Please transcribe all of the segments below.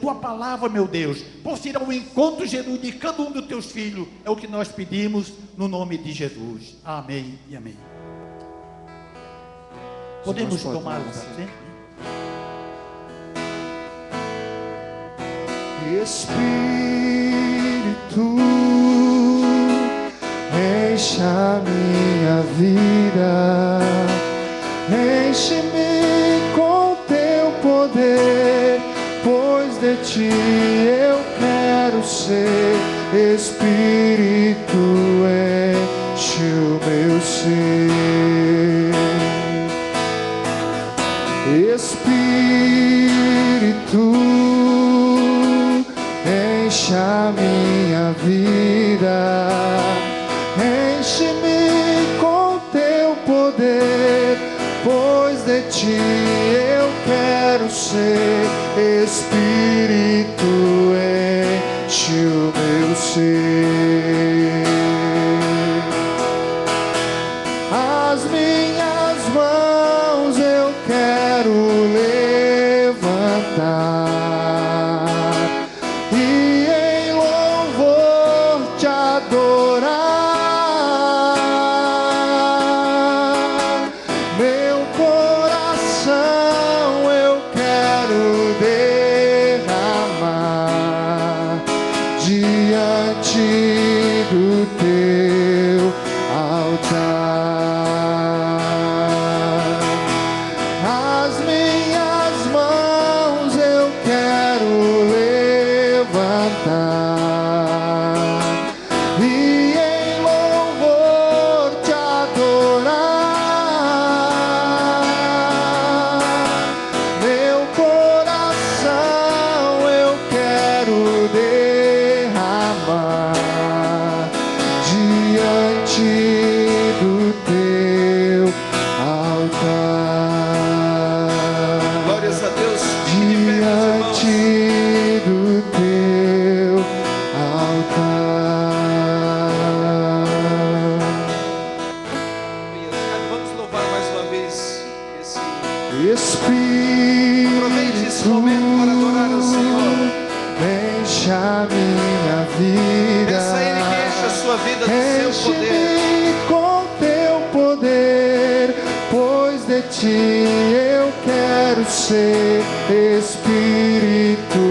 tua palavra, meu Deus, possa ir ao encontro, Jesus, de cada um dos teus filhos. É o que nós pedimos no nome de Jesus. Amém e amém. Podemos tomar o assento? Espírito, enche a minha vida, enche-me com teu poder, pois de ti eu quero ser. Espírito, enche o meu ser. Espírito, enche a minha vida, enche-me com teu poder, pois de ti eu quero ser. Espírito, enche o meu ser. As minhas mãos eu quero levantar e em louvor te adorar. Meu coração eu quero derramar diante do teu altar. As minhas mãos eu quero levantar e em louvor te adorar. Meu coração eu quero derramar diante do teu altar. Glórias a Deus. Fique de pé, meus irmãos. Diante do teu altar. Vamos louvar mais uma vez esse. Espírito, Aproveite esse momento para adorar ao Senhor. enche a minha vida. Peça a Ele que enche a sua vida do seu poder. Enche-me com teu poder, pois de ti eu quero ser. Espírito,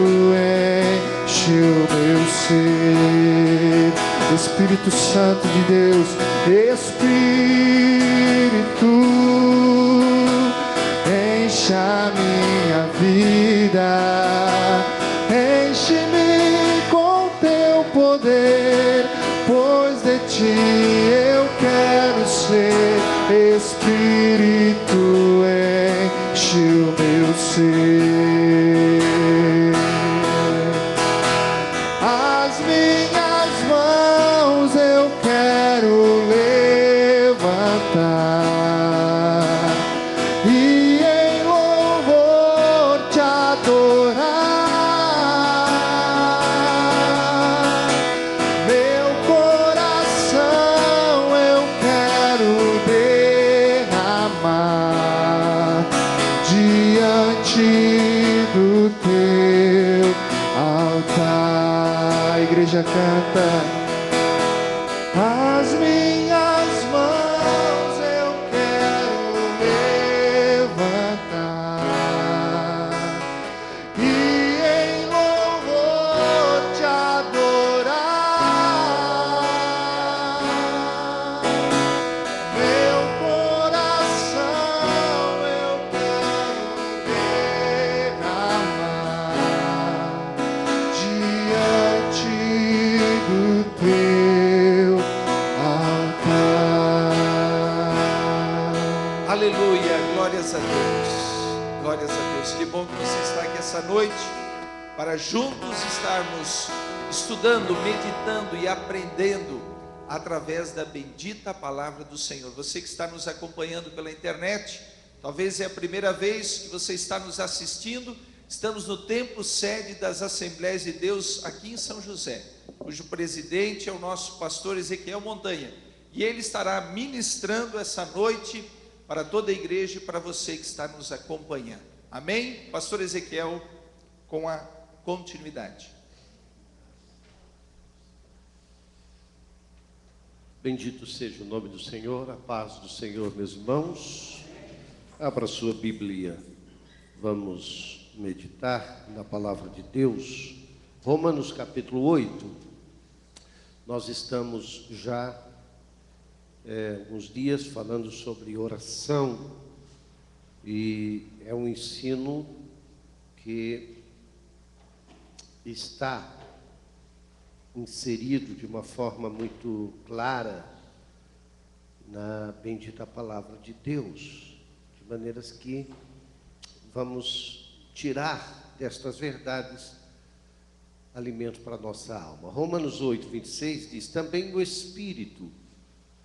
enche o meu ser. Espírito Santo de Deus, Espírito, enche a minha vida, enche-me com teu poder, pois de ti eu quero ser. Espírito, enche o meu ser. As minhas mãos eu quero levantar e em louvor te adorar. Meu coração eu quero derramar diante do teu altar. A igreja canta. As minhas mãos eu quero levantar e em louvor te adorar. Meu coração eu quero derramar diante do teu altar. Aleluia, glórias a Deus. Glórias a Deus. Que bom que você está aqui essa noite para juntos estarmos estudando, meditando e aprendendo através da bendita palavra do Senhor. Você que está nos acompanhando pela internet, talvez é a primeira vez que você está nos assistindo. Estamos no templo sede das Assembleias de Deus aqui em São José, cujo presidente é o nosso pastor Ezequiel Montanha, e ele estará ministrando essa noite para toda a igreja e para você que está nos acompanhando. Amém? Pastor Ezequiel, com a continuidade. Bendito seja o nome do Senhor, a paz do Senhor, meus irmãos. Abra sua Bíblia, vamos meditar na palavra de Deus. Romanos capítulo 8. Nós estamos já uns dias falando sobre oração, e é um ensino que está inserido de uma forma muito clara na bendita palavra de Deus, de maneiras que vamos tirar destas verdades alimento para a nossa alma. Romanos 8, 26 diz: também o Espírito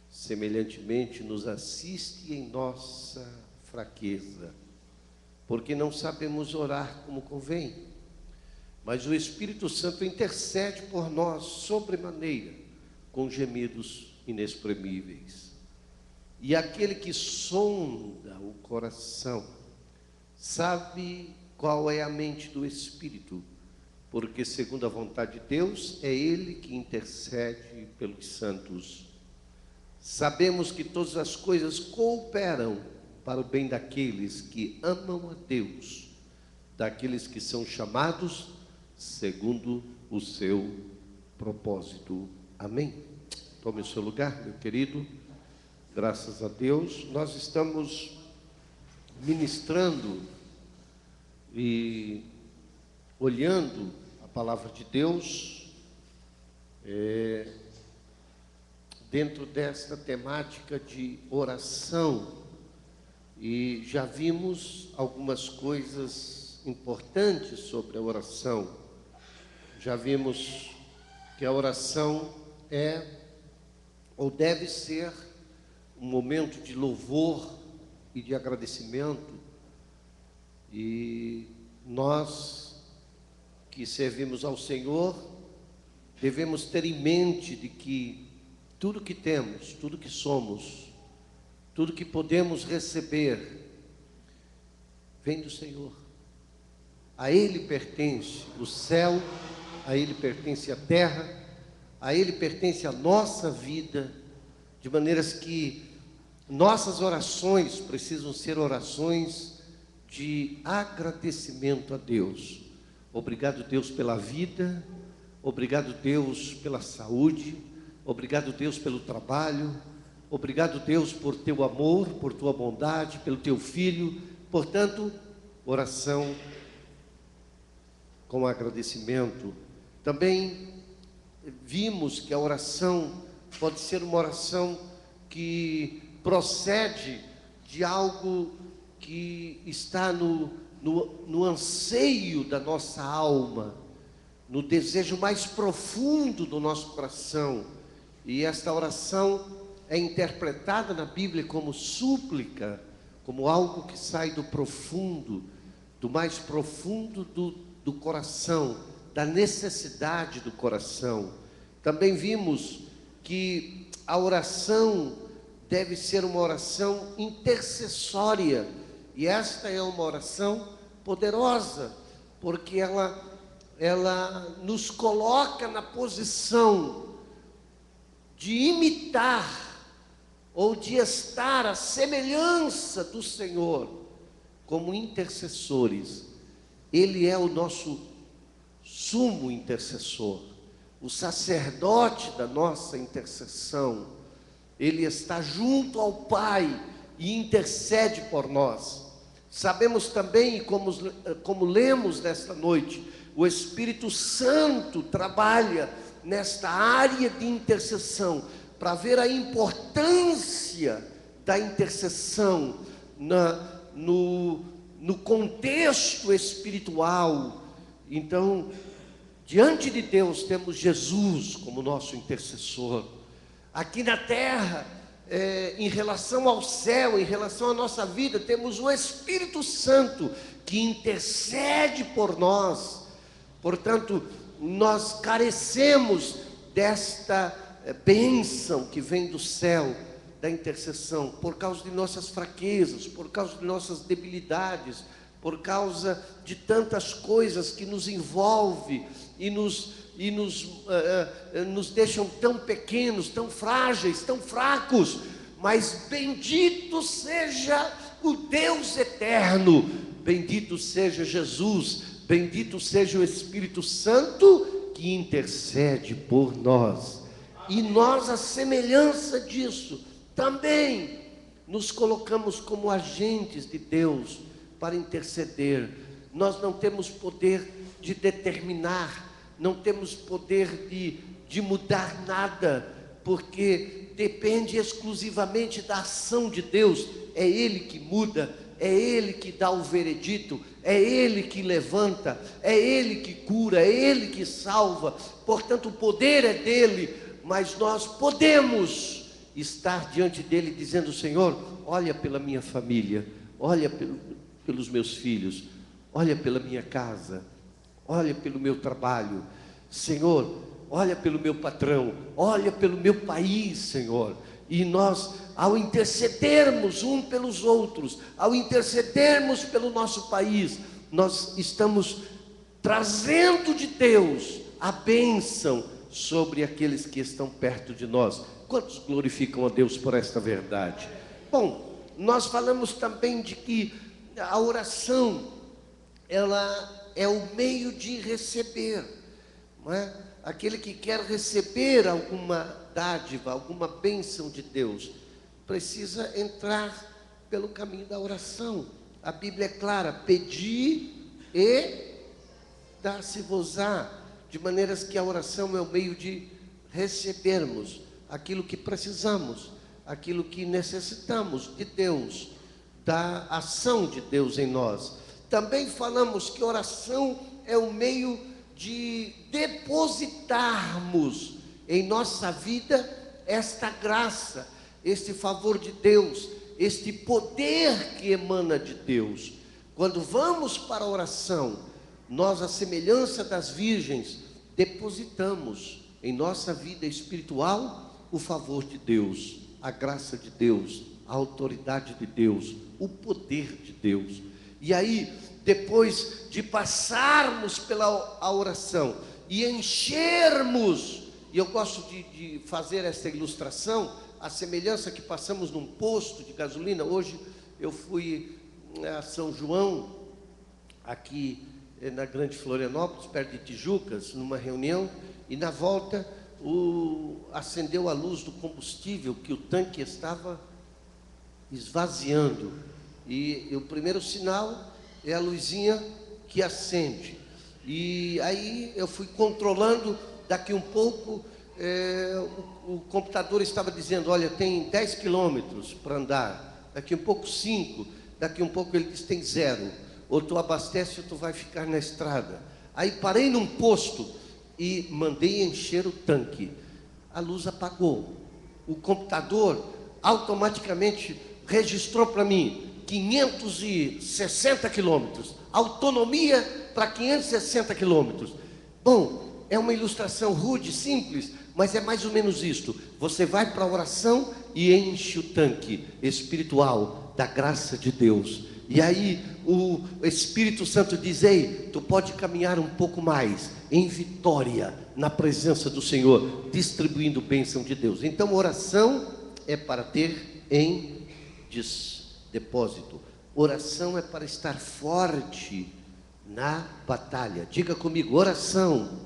semelhantemente nos assiste em nossa fraqueza, porque não sabemos orar como convém. Mas o Espírito Santo intercede por nós sobremaneira, com gemidos inexprimíveis. E aquele que sonda o coração sabe qual é a mente do Espírito, porque segundo a vontade de Deus é Ele que intercede pelos santos. Sabemos que todas as coisas cooperam para o bem daqueles que amam a Deus, daqueles que são chamados segundo o seu propósito. Amém? Tome o seu lugar, meu querido. Graças a Deus, nós estamos ministrando e olhando a palavra de Deus dentro desta temática de oração, e já vimos algumas coisas importantes sobre a oração. Já vimos que a oração é ou deve ser um momento de louvor e de agradecimento, e nós que servimos ao Senhor devemos ter em mente de que tudo que temos, tudo que somos, tudo que podemos receber vem do Senhor. A Ele pertence o céu, a Ele pertence a terra, a Ele pertence a nossa vida, de maneiras que nossas orações precisam ser orações de agradecimento a Deus. Obrigado, Deus, pela vida, obrigado, Deus, pela saúde, obrigado, Deus, pelo trabalho, obrigado, Deus, por teu amor, por tua bondade, pelo teu filho. Portanto, oração com agradecimento. Também vimos que a oração pode ser uma oração que procede de algo que está no anseio da nossa alma, no desejo mais profundo do nosso coração. E esta oração é interpretada na Bíblia como súplica, como algo que sai do profundo, do mais profundo do coração, da necessidade do coração. Também vimos que a oração deve ser uma oração intercessória, e esta é uma oração poderosa, porque ela nos coloca na posição de imitar ou de estar à semelhança do Senhor como intercessores. Ele é o nosso sumo intercessor, o sacerdote da nossa intercessão. Ele está junto ao Pai e intercede por nós. Sabemos também, como lemos nesta noite, o Espírito Santo trabalha nesta área de intercessão, para ver a importância da intercessão no contexto espiritual. Então, diante de Deus temos Jesus como nosso intercessor. Aqui na terra, em relação ao céu, em relação à nossa vida, temos o Espírito Santo que intercede por nós. Portanto, nós carecemos desta bênção que vem do céu, da intercessão, por causa de nossas fraquezas, por causa de nossas debilidades, por causa de tantas coisas que nos envolvem e nos deixam tão pequenos, tão frágeis, tão fracos. Mas bendito seja o Deus eterno, bendito seja Jesus, bendito seja o Espírito Santo que intercede por nós. E nós, à semelhança disso, também nos colocamos como agentes de Deus para interceder. Nós não temos poder de determinar, não temos poder de mudar nada, porque depende exclusivamente da ação de Deus. É Ele que muda, é Ele que dá o veredito, é Ele que levanta, é Ele que cura, é Ele que salva. Portanto, o poder é dele, mas nós podemos estar diante dele dizendo: Senhor, olha pela minha família, olha pelos meus filhos, olha pela minha casa, olha pelo meu trabalho, Senhor, olha pelo meu patrão, olha pelo meu país, Senhor. E nós, ao intercedermos um pelos outros, ao intercedermos pelo nosso país, nós estamos trazendo de Deus a bênção sobre aqueles que estão perto de nós. Quantos glorificam a Deus por esta verdade? Bom, nós falamos também de que a oração, ela é o meio de receber, não é? Aquele que quer receber alguma dádiva, alguma bênção de Deus, precisa entrar pelo caminho da oração. A Bíblia é clara: pedi e dar-se-vos-á, de maneiras que a oração é o meio de recebermos aquilo que precisamos, aquilo que necessitamos de Deus, da ação de Deus em nós. Também falamos que oração é o meio de depositarmos em nossa vida esta graça, este favor de Deus, este poder que emana de Deus. Quando vamos para a oração, nós, à semelhança das virgens, depositamos em nossa vida espiritual o favor de Deus, a graça de Deus, a autoridade de Deus, o poder de Deus. E aí, depois de passarmos pela oração e enchermos, e eu gosto de fazer essa ilustração, a semelhança que passamos num posto de gasolina. Hoje eu fui a São João, aqui na Grande Florianópolis, perto de Tijucas, numa reunião, e na volta acendeu a luz do combustível, que o tanque estava esvaziando, e o primeiro sinal é a luzinha que acende. E aí eu fui controlando. Daqui um pouco o computador estava dizendo: olha, tem 10 quilômetros para andar. Daqui um pouco 5. Daqui um pouco ele diz: tem 0. Ou tu abastece ou tu vai ficar na estrada. Aí parei num posto e mandei encher o tanque. A luz apagou. O computador automaticamente registrou para mim 560 quilômetros. Autonomia para 560 quilômetros. Bom, é uma ilustração rude, simples, mas é mais ou menos isto. Você vai para a oração e enche o tanque espiritual da graça de Deus. E aí o Espírito Santo diz: ei, tu pode caminhar um pouco mais em vitória na presença do Senhor, distribuindo bênção de Deus. Então, oração é para ter em depósito. Oração é para estar forte na batalha. Diga comigo: oração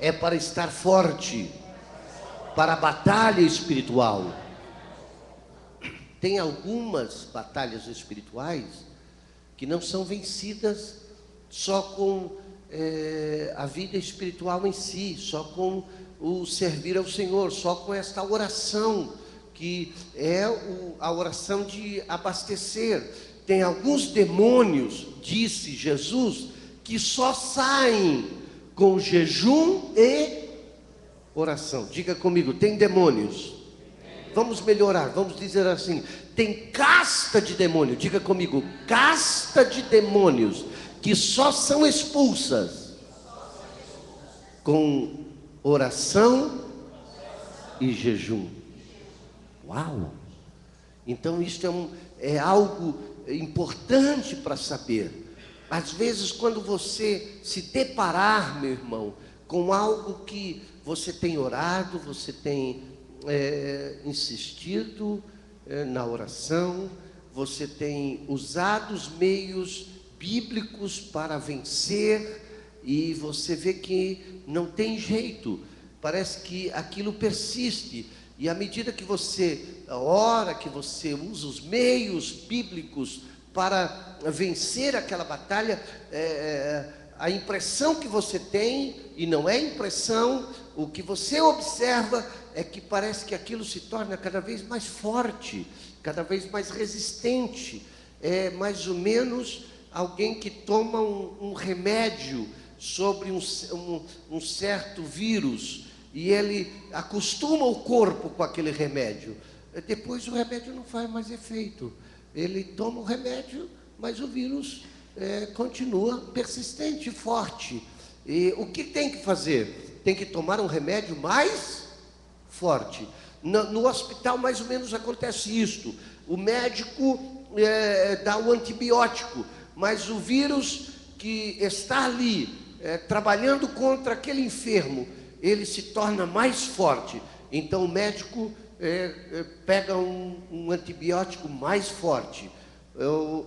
é para estar forte para a batalha espiritual. Tem algumas batalhas espirituais que não são vencidas só com a vida espiritual em si, só com o servir ao Senhor, só com esta oração, que é a oração de abastecer. Tem alguns demônios, disse Jesus, que só saem com jejum e oração. Diga comigo: tem demônios. Vamos melhorar, vamos dizer assim: tem casta de demônios. Diga comigo: casta de demônios que só são expulsas com oração e jejum. Uau! Então isto é algo importante para saber. Às vezes, quando você se deparar, meu irmão, com algo que você tem orado, você tem insistido na oração, você tem usado os meios bíblicos para vencer, e você vê que não tem jeito, parece que aquilo persiste, e à medida que você ora, que você usa os meios bíblicos para vencer aquela batalha, a impressão que você tem, e não é impressão, o que você observa é que parece que aquilo se torna cada vez mais forte, cada vez mais resistente. É mais ou menos alguém que toma um remédio sobre um certo vírus, e ele acostuma o corpo com aquele remédio. Depois o remédio não faz mais efeito. Ele toma o remédio, mas o vírus continua persistente, forte. E o que tem que fazer? Tem que tomar um remédio mais forte. No hospital, mais ou menos, acontece isto. O médico dá o antibiótico, mas o vírus que está ali, trabalhando contra aquele enfermo, ele se torna mais forte. Então o médico pega um antibiótico mais forte,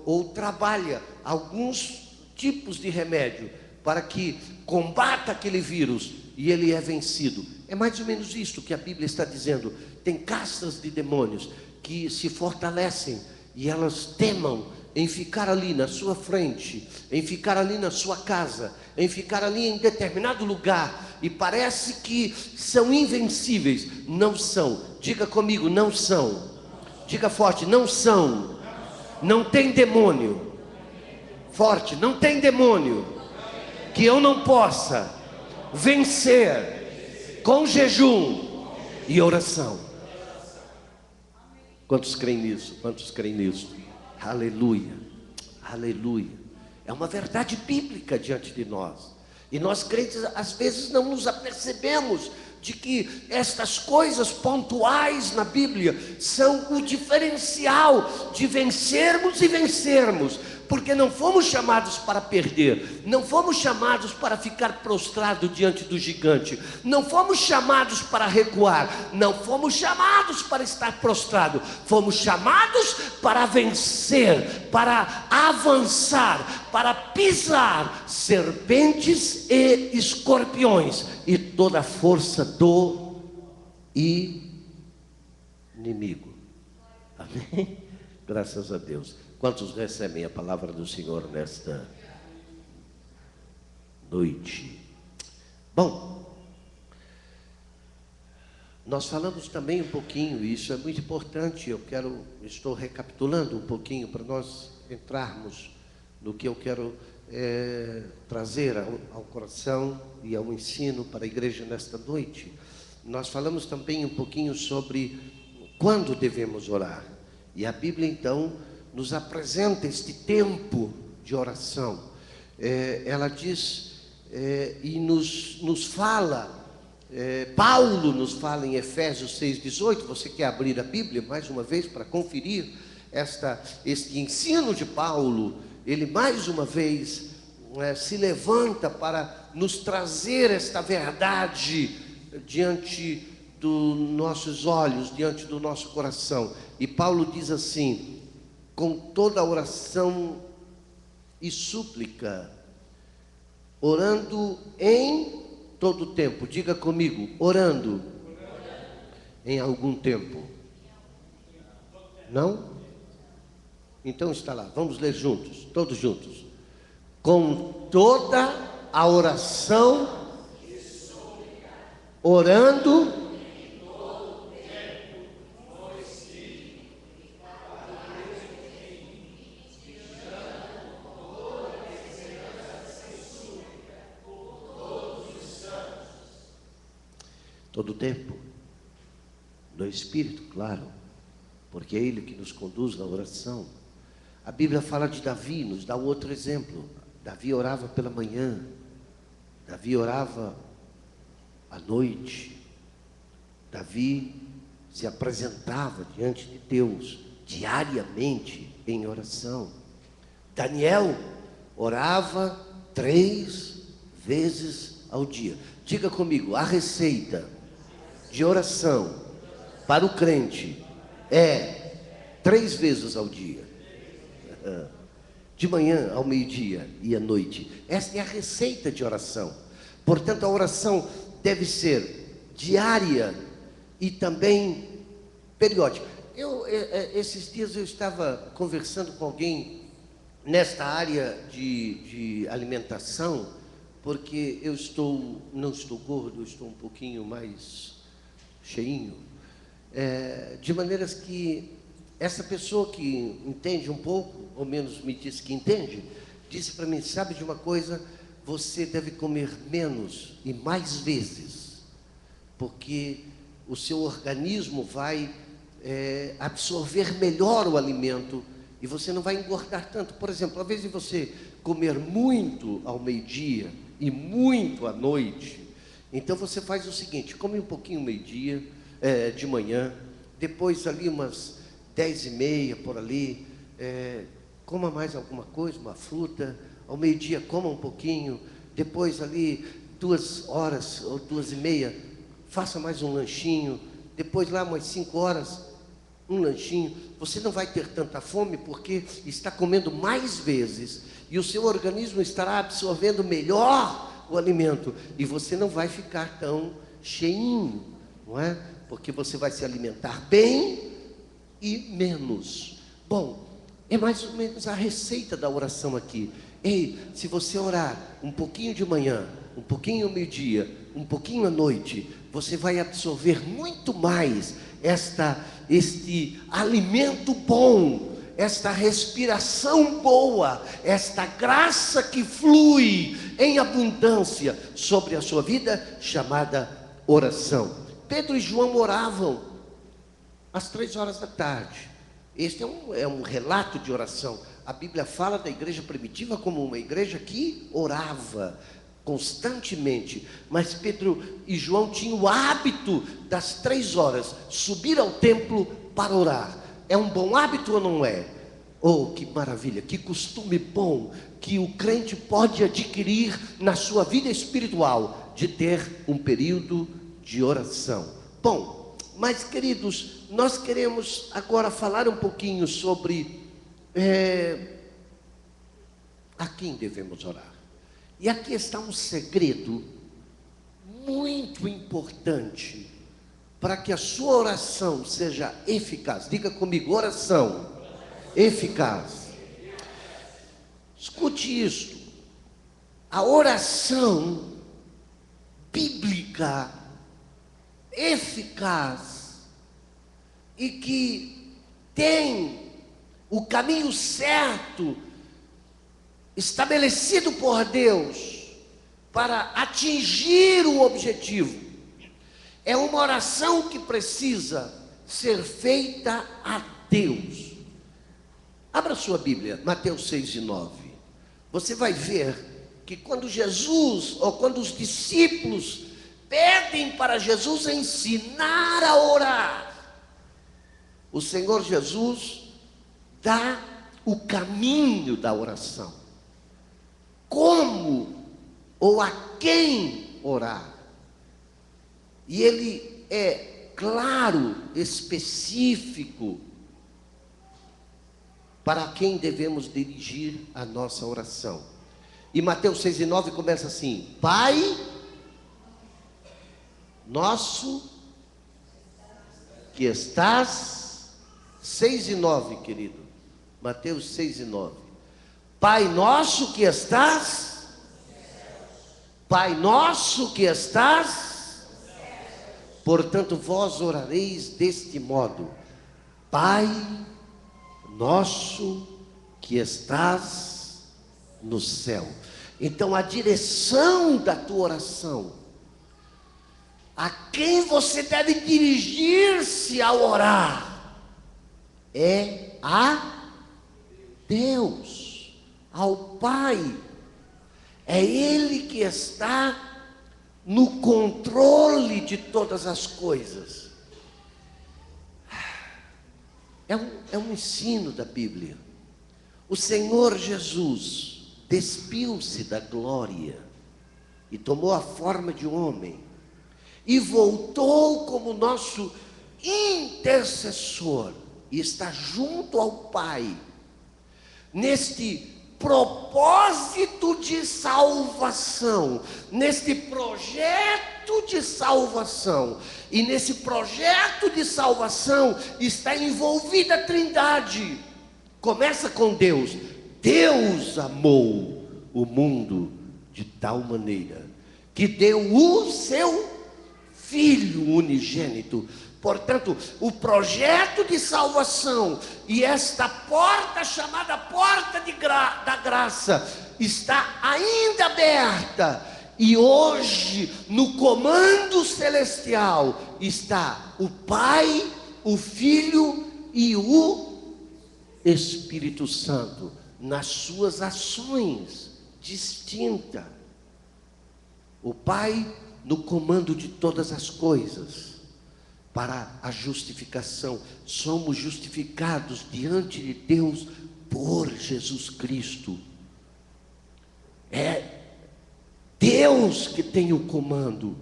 ou trabalha alguns tipos de remédio para que combata aquele vírus, e ele é vencido. É mais ou menos isso que a Bíblia está dizendo. Tem castas de demônios que se fortalecem, e elas temam em ficar ali na sua frente, em ficar ali na sua casa, em ficar ali em determinado lugar, e parece que são invencíveis. Não são. Diga comigo, não são. Diga forte, não são. Não tem demônio. Forte, não tem demônio que eu não possa vencer com jejum e oração. Quantos creem nisso? Quantos creem nisso? Aleluia, aleluia. É uma verdade bíblica diante de nós. E nós crentes, às vezes, não nos apercebemos de que estas coisas pontuais na Bíblia são o diferencial de vencermos e vencermos. Porque não fomos chamados para perder, não fomos chamados para ficar prostrado diante do gigante, não fomos chamados para recuar, não fomos chamados para estar prostrado, fomos chamados para vencer, para avançar, para pisar serpentes e escorpiões e toda a força do inimigo. Amém? Graças a Deus. Quantos recebem a palavra do Senhor nesta noite? Bom, nós falamos também um pouquinho, e isso é muito importante, estou recapitulando um pouquinho para nós entrarmos no que eu quero trazer ao coração e ao ensino para a igreja nesta noite. Nós falamos também um pouquinho sobre quando devemos orar, e a Bíblia então nos apresenta este tempo de oração. Ela diz e nos fala, Paulo nos fala em Efésios 6,18. Você quer abrir a Bíblia mais uma vez para conferir este ensino de Paulo? Ele mais uma vez se levanta para nos trazer esta verdade diante dos nossos olhos, diante do nosso coração. E Paulo diz assim: com toda oração e súplica, orando em todo tempo. Diga comigo, orando em algum tempo. Não? Então está lá, vamos ler juntos, todos juntos. Com toda a oração, orando todo o tempo, no Espírito, claro, porque é Ele que nos conduz na oração. A Bíblia fala de Davi, nos dá outro exemplo. Davi orava pela manhã, Davi orava à noite, Davi se apresentava diante de Deus diariamente em oração. Daniel orava 3 vezes ao dia. Diga comigo, a receita de oração para o crente é 3 vezes ao dia. De manhã, ao meio-dia e à noite. Essa é a receita de oração. Portanto, a oração deve ser diária e também periódica. Esses dias eu estava conversando com alguém nesta área de alimentação, porque eu não estou gordo, eu estou um pouquinho mais cheinho, de maneiras que essa pessoa que entende um pouco, ou menos me disse que entende, disse para mim, sabe de uma coisa, você deve comer menos e mais vezes, porque o seu organismo vai absorver melhor o alimento e você não vai engordar tanto. Por exemplo, ao invés de você comer muito ao meio-dia e muito à noite, então você faz o seguinte, come um pouquinho meio-dia, de manhã, depois ali umas 10h30 por ali, coma mais alguma coisa, uma fruta, ao meio-dia coma um pouquinho, depois ali 2 horas ou 2h30, faça mais um lanchinho, depois lá umas 5 horas, um lanchinho. Você não vai ter tanta fome porque está comendo mais vezes e o seu organismo estará absorvendo melhor o alimento e você não vai ficar tão cheinho, não é? Porque você vai se alimentar bem e menos. Bom, é mais ou menos a receita da oração aqui. Ei, se você orar um pouquinho de manhã, um pouquinho ao meio-dia, um pouquinho à noite, você vai absorver muito mais este alimento bom, esta respiração boa, esta graça que flui em abundância sobre a sua vida, chamada oração. Pedro e João oravam às 3 horas da tarde. Este é um relato de oração. A Bíblia fala da igreja primitiva como uma igreja que orava constantemente, mas Pedro e João tinham o hábito das 3 horas, subir ao templo para orar. É um bom hábito ou não é? Oh, que maravilha, que costume bom que o crente pode adquirir na sua vida espiritual, de ter um período de oração. Bom, mas queridos, nós queremos agora falar um pouquinho sobre a quem devemos orar. E aqui está um segredo muito importante para que a sua oração seja eficaz. Diga comigo, oração eficaz. Escute isso. A oração bíblica eficaz e que tem o caminho certo estabelecido por Deus para atingir o objetivo, é uma oração que precisa ser feita a Deus. Abra sua Bíblia, Mateus 6:9. Você vai ver que quando Jesus, ou quando os discípulos pedem para Jesus ensinar a orar, o Senhor Jesus dá o caminho da oração. Como ou a quem orar. E ele é claro, específico, para quem devemos dirigir a nossa oração. E Mateus 6:9 começa assim: Pai nosso que estás, 6:9, querido, Mateus 6:9. Pai nosso que estás, Pai nosso que estás, portanto vós orareis deste modo: Pai nosso que estás no céu. Então a direção da tua oração, a quem você deve dirigir-se ao orar, é a Deus, ao Pai. É Ele que está no controle de todas as coisas. É um ensino da Bíblia. O Senhor Jesus despiu-se da glória e tomou a forma de homem e voltou como nosso intercessor e está junto ao Pai neste propósito de salvação, neste projeto de salvação. E nesse projeto de salvação está envolvida a Trindade. Começa com Deus. Deus amou o mundo de tal maneira que deu o seu Filho unigênito. Portanto, o projeto de salvação e esta porta chamada porta da graça está ainda aberta. E hoje, no comando celestial, está o Pai, o Filho e o Espírito Santo, nas suas ações distintas. O Pai no comando de todas as coisas, para a justificação. Somos justificados diante de Deus por Jesus Cristo. É Deus que tem o comando,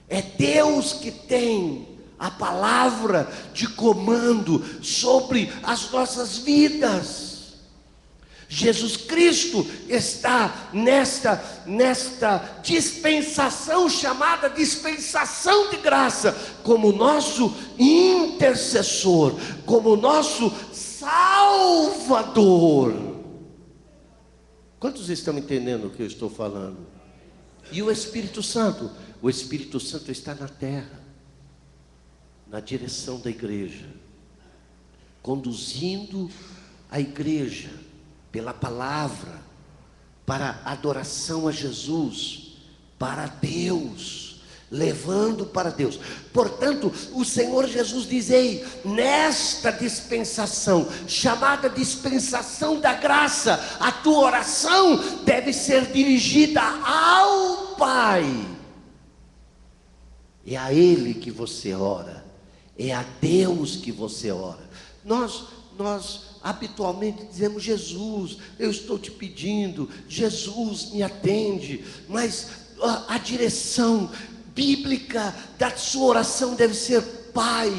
é Deus que tem a palavra de comando sobre as nossas vidas. Jesus Cristo está nesta dispensação chamada dispensação de graça, como nosso intercessor, como nosso Salvador. Quantos estão entendendo o que eu estou falando? E o Espírito Santo? O Espírito Santo está na terra, na direção da igreja, conduzindo a igreja pela palavra, para adoração a Jesus, para Deus, levando para Deus. Portanto, o Senhor Jesus diz: ei, nesta dispensação, chamada dispensação da graça, a tua oração deve ser dirigida ao Pai. É a Ele que você ora, é a Deus que você ora. Nós habitualmente dizemos: Jesus, eu estou te pedindo, Jesus me atende, mas a direção bíblica da sua oração deve ser Pai,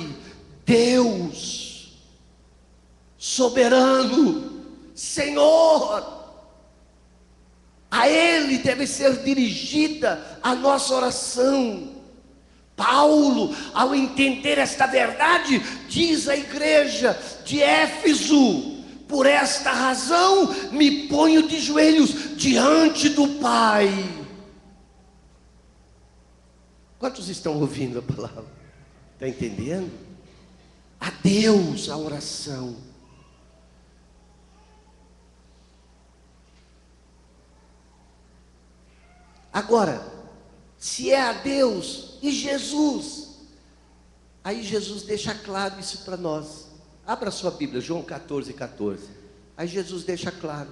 Deus, soberano, Senhor. A Ele deve ser dirigida a nossa oração. Paulo, ao entender esta verdade, diz à igreja de Éfeso: por esta razão me ponho de joelhos diante do Pai. Quantos estão ouvindo a palavra? Está entendendo? A Deus a oração. Agora, se é a Deus e Jesus, aí Jesus deixa claro isso para nós. Abra sua Bíblia, João 14:14. Aí Jesus deixa claro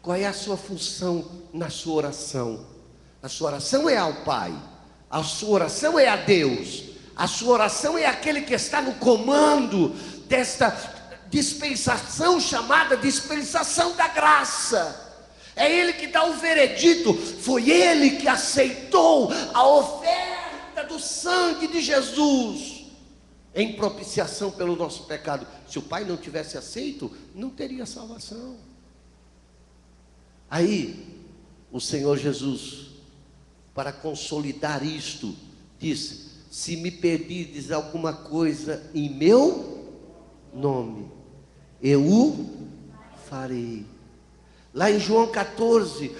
qual é a sua função na sua oração. A sua oração é ao Pai, a sua oração é a Deus, a sua oração é aquele que está no comando desta dispensação chamada dispensação da graça. É Ele que dá o veredito, foi Ele que aceitou a oferta do sangue de Jesus em propiciação pelo nosso pecado. Se o Pai não tivesse aceito, não teria salvação. Aí, o Senhor Jesus, para consolidar isto, disse: se me pedirdes alguma coisa em meu nome, eu o farei. Lá em João 14,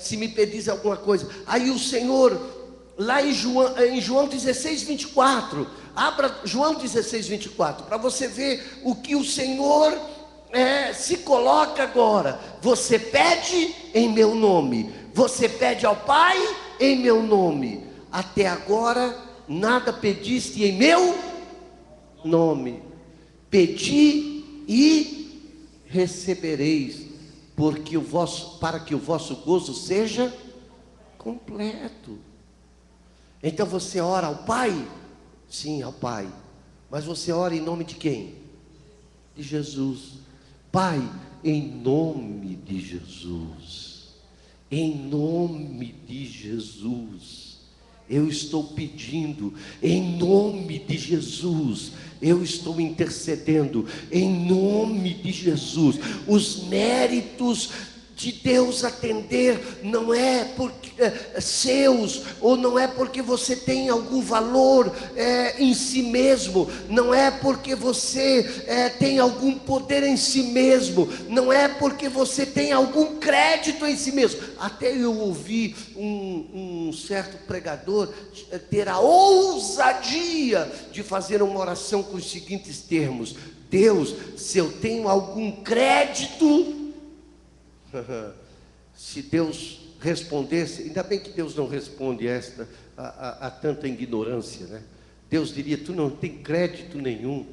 se me pedis alguma coisa. Aí o Senhor, lá em João 16, 24, abra João 16, 24, para você ver o que o Senhor se coloca agora. Você pede em meu nome, você pede ao Pai em meu nome. Até agora nada pediste em meu nome. Pedi e recebereis, para que o vosso gozo seja completo. Então você ora ao Pai? Sim, ao Pai. Mas você ora em nome de quem? De Jesus. Pai, em nome de Jesus, em nome de Jesus, eu estou pedindo, em nome de Jesus, eu estou intercedendo, em nome de Jesus. Os méritos de Deus atender não é porque seus, ou não é porque você tem algum valor em si mesmo, não é porque você tem algum poder em si mesmo, não é porque você tem algum crédito em si mesmo. Até eu ouvi um certo pregador ter a ousadia de fazer uma oração com os seguintes termos: Deus, se eu tenho algum crédito. Se Deus respondesse, ainda bem que Deus não responde a tanta ignorância, né? Deus diria: tu não tem crédito nenhum,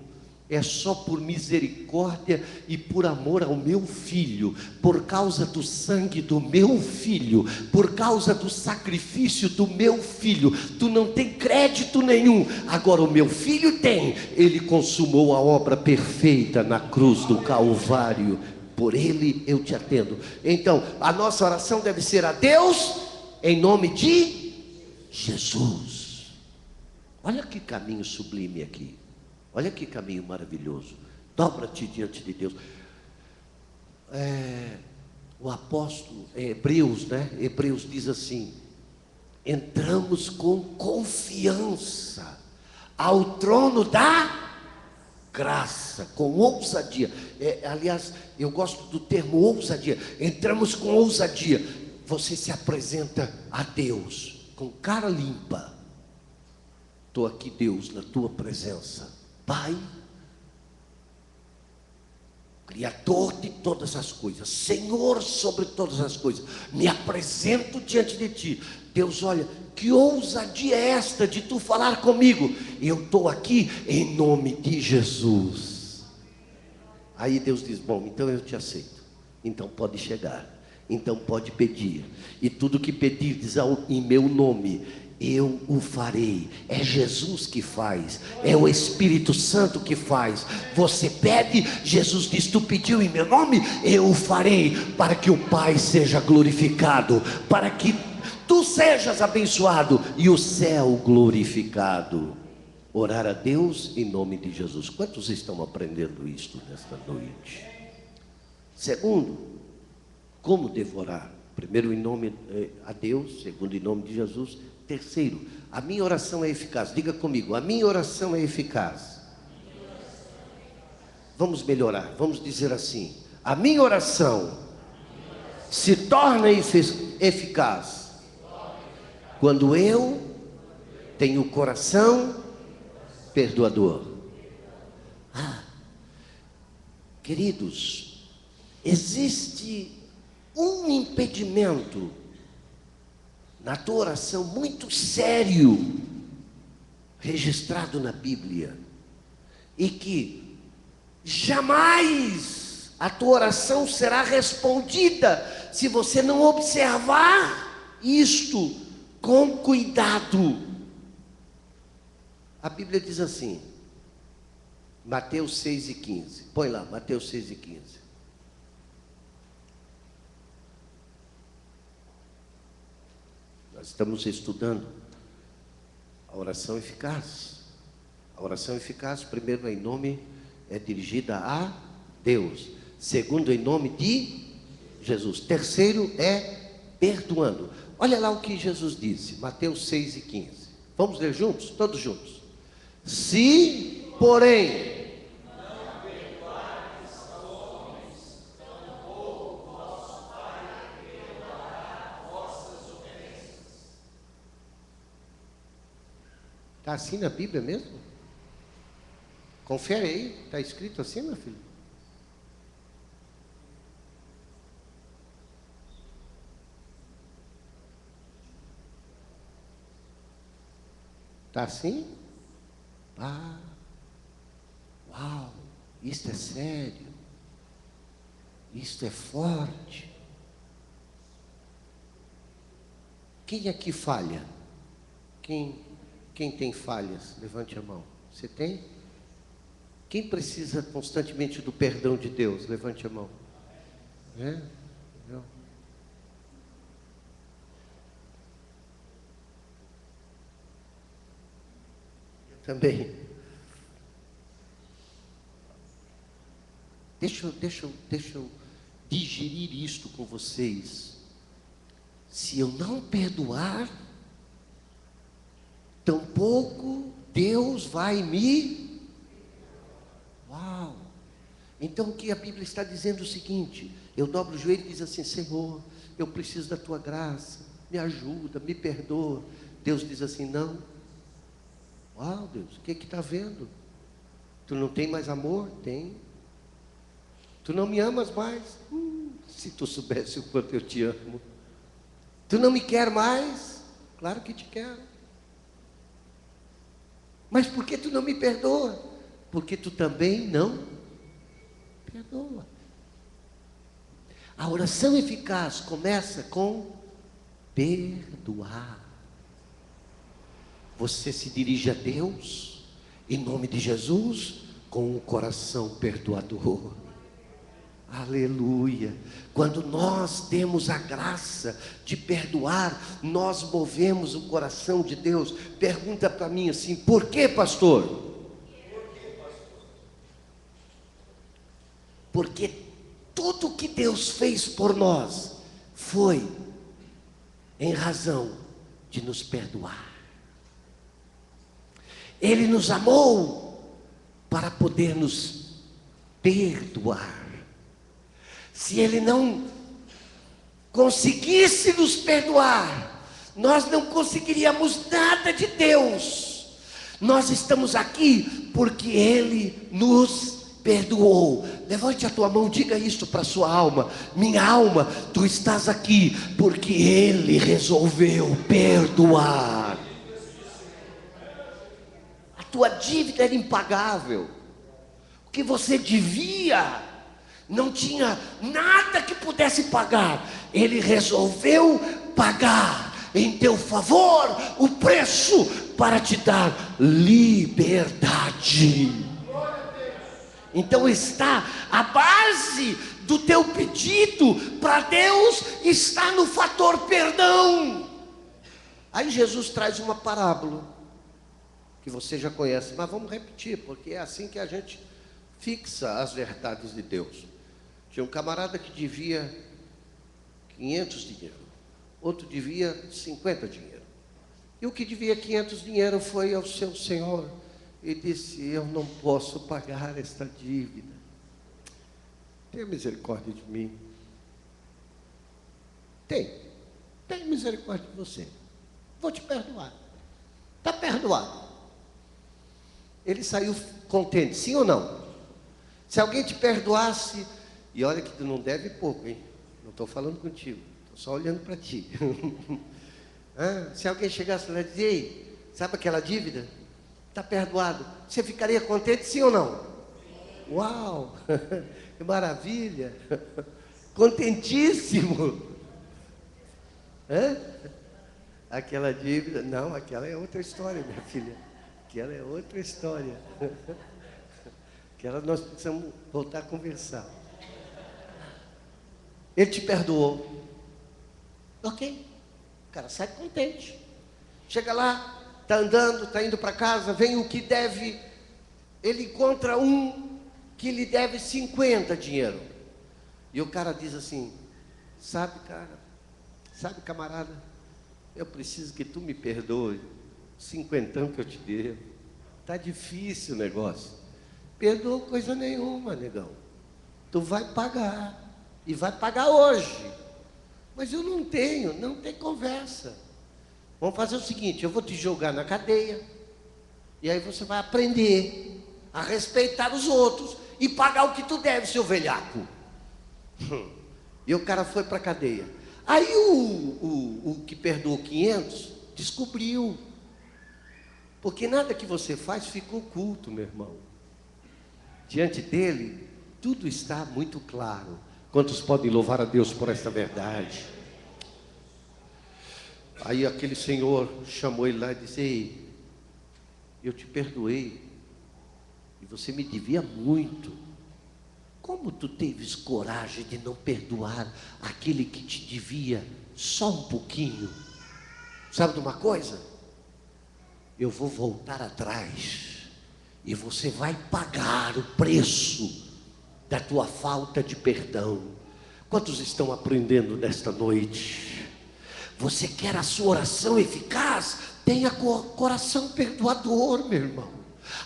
é só por misericórdia e por amor ao meu filho, por causa do sangue do meu filho, por causa do sacrifício do meu filho, tu não tem crédito nenhum. Agora o meu filho tem, ele consumou a obra perfeita na cruz do Calvário, por ele eu te atendo. Então, a nossa oração deve ser a Deus, em nome de Jesus. Olha que caminho sublime aqui. Olha que caminho maravilhoso. Dobra-te diante de Deus. O apóstolo, Hebreus, né? Hebreus diz assim: entramos com confiança ao trono da graça, com ousadia. Aliás, eu gosto do termo ousadia. Entramos com ousadia. Você se apresenta a Deus com cara limpa. Estou aqui, Deus, na tua presença, Pai, Criador de todas as coisas, Senhor sobre todas as coisas, me apresento diante de ti. Deus, olha, que ousadia é esta de tu falar comigo? Eu estou aqui em nome de Jesus. Aí Deus diz: bom, então eu te aceito, então pode chegar, então pode pedir, e tudo que pedirdes em meu nome, eu o farei. É Jesus que faz, é o Espírito Santo que faz. Você pede, Jesus diz: tu pediu em meu nome, eu o farei, para que o Pai seja glorificado, para que tu sejas abençoado e o céu glorificado. Orar a Deus em nome de Jesus. Quantos estão aprendendo isto nesta noite? Segundo, como devo orar? Primeiro, em nome a Deus. Segundo, em nome de Jesus. Terceiro, a minha oração é eficaz. Diga comigo: a minha oração é eficaz. Vamos melhorar, vamos dizer assim: a minha oração se torna eficaz quando eu tenho o coração perdoador. Queridos, existe um impedimento na tua oração muito sério, registrado na Bíblia, e que jamais a tua oração será respondida se você não observar isto com cuidado. A Bíblia diz assim, Mateus 6:15, põe lá, Mateus 6:15. Nós estamos estudando a oração eficaz. A oração eficaz, primeiro, é dirigida a Deus. Segundo, em nome de Jesus. Terceiro, é perdoando. Olha lá o que Jesus disse, Mateus 6:15. Vamos ler juntos? Todos juntos. Se, porém, está assim na Bíblia mesmo? Confere aí, está escrito assim, meu filho? Está assim? Uau, isto é sério, isto é forte. Quem aqui falha? Quem tem falhas? Levante a mão. Você tem? Quem precisa constantemente do perdão de Deus? Levante a mão. Eu. Também. Deixa eu digerir isto com vocês. Se eu não perdoar, tampouco Deus vai me... Uau! Então o que a Bíblia está dizendo é o seguinte: eu dobro o joelho e diz assim: Senhor, eu preciso da tua graça, me ajuda, me perdoa. Deus diz assim: não. Uau, Deus, o que está vendo? Tu não tem mais amor? Tem. Tu não me amas mais? Se tu soubesse o quanto eu te amo. Tu não me quer mais? Claro que te quero. Mas por que tu não me perdoa? Porque tu também não perdoa. A oração eficaz começa com perdoar. Você se dirige a Deus, em nome de Jesus, com um coração perdoador. Aleluia. Quando nós temos a graça de perdoar, nós movemos o coração de Deus. Pergunta para mim assim: por que, pastor? Porque tudo que Deus fez por nós foi em razão de nos perdoar. Ele nos amou para poder nos perdoar. Se Ele não conseguisse nos perdoar, nós não conseguiríamos nada de Deus. Nós estamos aqui porque Ele nos perdoou. Levante a tua mão, diga isto para a sua alma: minha alma, tu estás aqui porque Ele resolveu perdoar. A tua dívida era impagável. O que você devia, não tinha nada que pudesse pagar. Ele resolveu pagar em teu favor o preço para te dar liberdade. Então está a base do teu pedido para Deus, está no fator perdão. Aí Jesus traz uma parábola que você já conhece, mas vamos repetir, porque é assim que a gente fixa as verdades de Deus. Tinha um camarada que devia 500 dinheiro, outro devia 50 dinheiro. E o que devia 500 dinheiro foi ao seu senhor e disse: eu não posso pagar esta dívida. Tenha misericórdia de mim. Tem misericórdia de você. Vou te perdoar. Está perdoado. Ele saiu contente, sim ou não? Se alguém te perdoasse, e olha que tu não deve pouco, hein? Não estou falando contigo, estou só olhando para ti. Se alguém chegasse lá e dissesse: ei, sabe aquela dívida? Está perdoado. Você ficaria contente, sim ou não? Uau, que maravilha. Contentíssimo. Aquela dívida, não, aquela é outra história, minha filha. Aquela é outra história. Aquela nós precisamos voltar a conversar. Ele te perdoou. Ok. O cara sai contente. Chega lá, está andando, está indo para casa, vem o que deve. Ele encontra um que lhe deve 50 dinheiro. E o cara diz assim: sabe, cara, sabe, camarada, eu preciso que tu me perdoe. 50 que eu te devo. Está difícil o negócio. Perdoa coisa nenhuma, negão. Tu vai pagar. E vai pagar hoje. Mas eu não tem conversa. Vamos fazer o seguinte: eu vou te jogar na cadeia. E aí você vai aprender a respeitar os outros e pagar o que tu deve, seu velhaco. E o cara foi para a cadeia. Aí o que perdoou 500 descobriu. Porque nada que você faz fica oculto, meu irmão. Diante dele, tudo está muito claro. Quantos podem louvar a Deus por esta verdade? Aí aquele senhor chamou ele lá e disse: ei, eu te perdoei. e você me devia muito. Como tu teves coragem de não perdoar aquele que te devia só um pouquinho? Sabe de uma coisa? Eu vou voltar atrás e você vai pagar o preço da tua falta de perdão. Quantos estão aprendendo nesta noite? Você quer a sua oração eficaz? Tenha coração perdoador, meu irmão.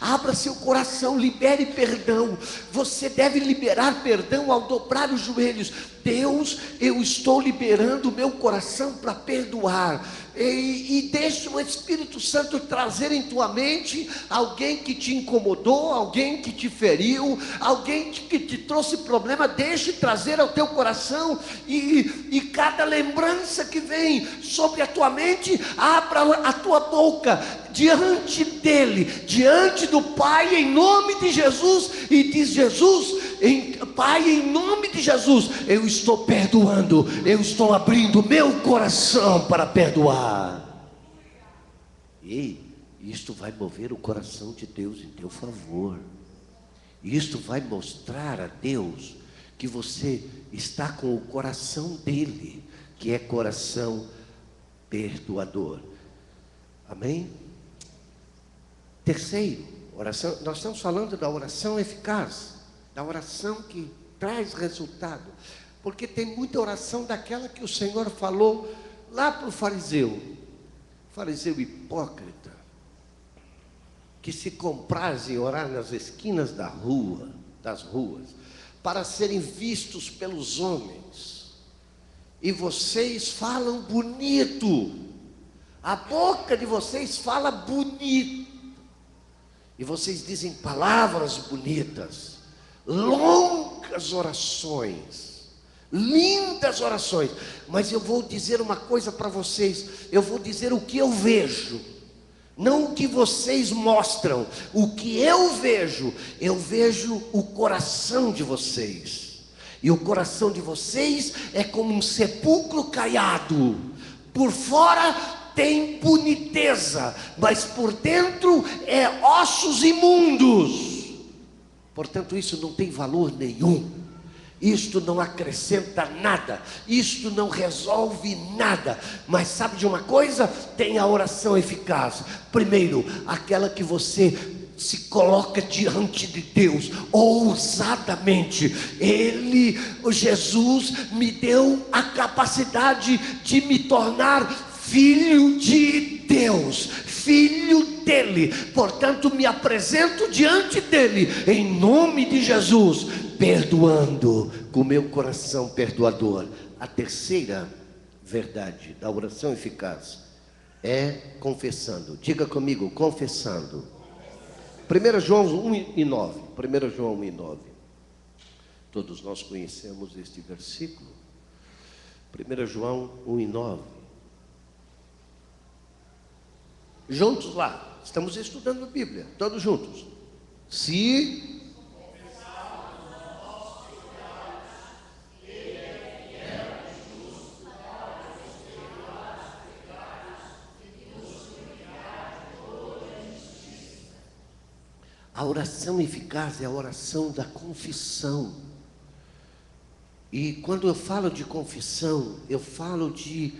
Abra seu coração, libere perdão. Você deve liberar perdão ao dobrar os joelhos. Deus, eu estou liberando o meu coração para perdoar. E deixe o Espírito Santo trazer em tua mente alguém que te incomodou, alguém que te feriu, alguém que te trouxe problema. Deixe trazer ao teu coração, e cada lembrança que vem sobre a tua mente, abra a tua boca diante dele, diante do Pai, em nome de Jesus, e diz: Jesus, Pai, em nome de Jesus, eu estou perdoando, eu estou abrindo meu coração para perdoar. Ei, isto vai mover o coração de Deus em teu favor. Isto vai mostrar a Deus que você está com o coração dele, que é coração perdoador. Amém? Terceiro, oração. Nós estamos falando da oração eficaz, da oração que traz resultado, porque tem muita oração daquela que o Senhor falou lá para o fariseu hipócrita, que se compraz em orar nas esquinas das ruas, para serem vistos pelos homens. E vocês falam bonito, a boca de vocês fala bonito, e vocês dizem palavras bonitas, longas orações, lindas orações. Mas eu vou dizer uma coisa para vocês, eu vou dizer o que eu vejo, não o que vocês mostram. O que eu vejo o coração de vocês, e o coração de vocês é como um sepulcro caiado. Por fora tem boniteza, mas por dentro é ossos imundos. Portanto, isso não tem valor nenhum. Isto não acrescenta nada, isto não resolve nada. Mas sabe de uma coisa? Tem a oração eficaz. Primeiro, aquela que você se coloca diante de Deus ousadamente. Jesus me deu a capacidade de me tornar filho de Deus, filho dele. Portanto, me apresento diante dele em nome de Jesus, perdoando com meu coração perdoador. A terceira verdade da oração eficaz é confessando. Diga comigo, confessando. 1 João 1:9. 1 João 1:9. Todos nós conhecemos este versículo. 1 João 1:9. Juntos lá, estamos estudando a Bíblia, todos juntos. Se a oração eficaz é a oração da confissão. E quando eu falo de confissão, eu falo de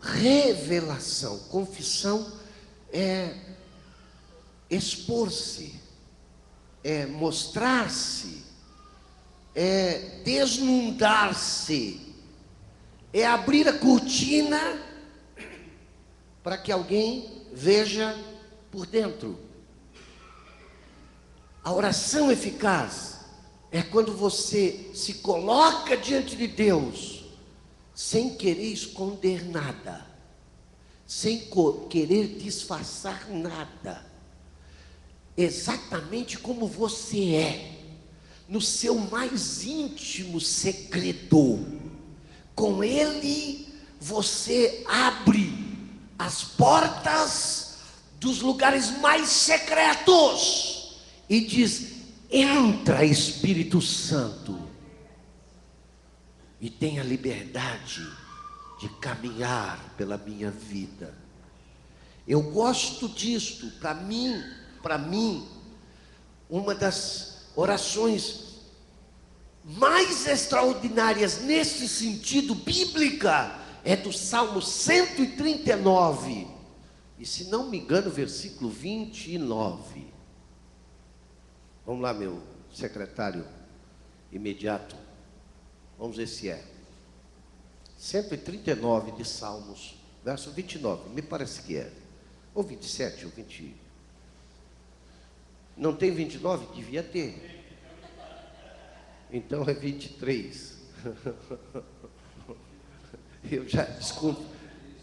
revelação. Confissão é expor-se, é mostrar-se, é desnudar-se, é abrir a cortina para que alguém veja por dentro. A oração eficaz é quando você se coloca diante de Deus sem querer esconder nada, sem querer disfarçar nada, exatamente como você é, no seu mais íntimo segredo. Com Ele você abre as portas dos lugares mais secretos e diz: entra, Espírito Santo, e tenha liberdade de caminhar pela minha vida. Eu gosto disto. Para mim, uma das orações mais extraordinárias nesse sentido bíblica é do Salmo 139. E se não me engano, versículo 29. Vamos lá, meu secretário imediato. Vamos ver se é. 139 de Salmos, verso 29, me parece que é. Ou 27, ou 20. Não tem 29? Devia ter. Então é 23. Eu já, desculpa.